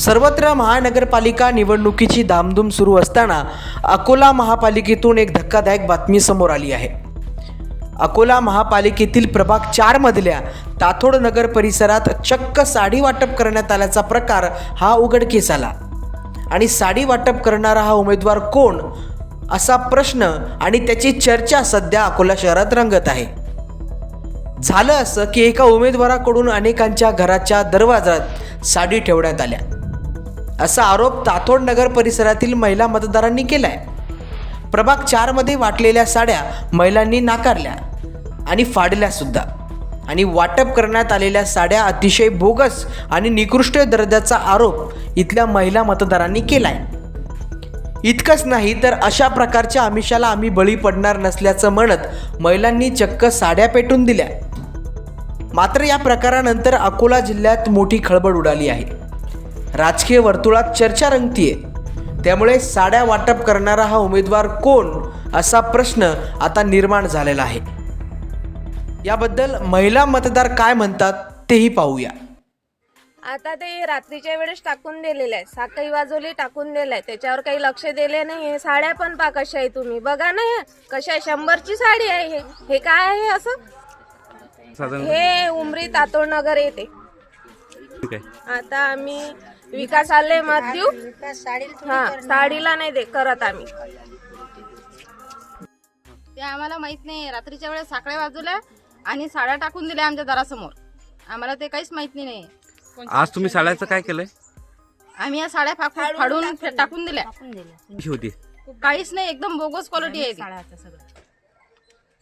सर्वत्र महानगरपालिका निवडणुकीची धामधूम सुरू असताना अकोला महापालिकेतून एक धक्कादायक बातमी समोर आली आहे। अकोला महापालिकेतील प्रभाग 4 मधल्या ताथोड नगर परिसरात चक्क साडी वाटप करण्यात आल्याचा प्रकार हा उघडकीस आला आणि साडी वाटप करणारा हा उमेदवार कोण असा प्रश्न आणि त्याची चर्चा सध्या अकोला शहरात रंगत आहे। झालं असं की एका उमेदवाराकडून अनेकांच्या घराच्या दरवाजात साडी ठेवण्यात आल्या असा आरोप ताथोड नगर परिसरातील महिला मतदारांनी केलाय। प्रभाग 4 मध्ये वाटलेल्या साड्या महिलांनी नाकारल्या आणि फाडल्या सुद्धा आणि वाटप करण्यात आलेल्या साड्या अतिशय बोगस आणि निकृष्ट दर्जाचा आरोप इथल्या महिला मतदारांनी केलाय। इतकंच नाही तर अशा प्रकारच्या आमिषाला आम्ही बळी पडणार नसल्याचं म्हणत महिलांनी चक्क साड्या पेटून दिल्या। मात्र या प्रकारानंतर अकोला जिल्ह्यात मोठी खळबळ उडाली आहे। राजकीय वर्तुळात चर्चा रंगतीये। त्यामुळे साड्या वाटप करणारा हा उमेदवार कोण असा प्रश्न आता निर्माण झालेला आहे। याबद्दल महिला मतदार काय म्हणतात तेही पाहूया। आता ते रात्रीच्या वेळेस टाकून दिलेलं आहे, साखळी वाजवली टाकून दिलंय, त्याच्यावर काही लक्ष दिले नाही। साड्या पण पा कशा आहे, तुम्ही बघा ना कशा 100ची साडी आहे। हे काय आहे असं? हे उमरी तातोड नगर येते। आता आम्ही विकास आले मत देऊ, साडीला नाही दे करत आम्ही। ते आम्हाला माहित नाही। रात्रीच्या वेळेस साखळ्या वाजवल्या आणि साड्या टाकून दिल्या आमच्या दारासमोर। आम्हाला ते काहीच माहित नाही। आज तुम्ही साड्याचं काय केलंय? आम्ही या साड्या फाडून टाकून दिल्या। कशी होती? काहीच नाही, एकदम बोगस क्वालिटी आहे ती।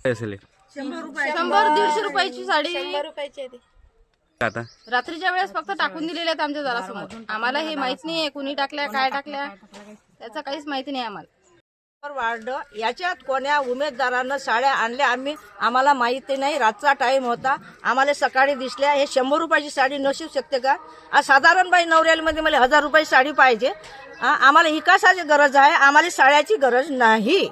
काय असेल 100-150 रुपयाची साडी 100 रुपयाची आहे ती। आता रात्रीच्या वेळेस फक्त टाकून दिलेल्या आहेत आमच्या दारासमोर। आम्हाला हे माहित नाही कुणी टाकल्या काय टाकल्या, त्याचं काहीच माहिती नाही आम्हाला। वार्ड याच्यात कोण्या उमेदवारानं साड्या आणल्या आम्हाला माहिती नाही। रातचा टाइम होता, आम्हाला सकाळी दिसल्या। हे 100 रुपयाची साडी नसू शकते का? आज साधारण बाई नवऱ्यामध्ये मला 1000 रुपये साडी पाहिजे। आम्हाला विकासाची गरज आहे, आम्हाला साड्याची गरज नाही।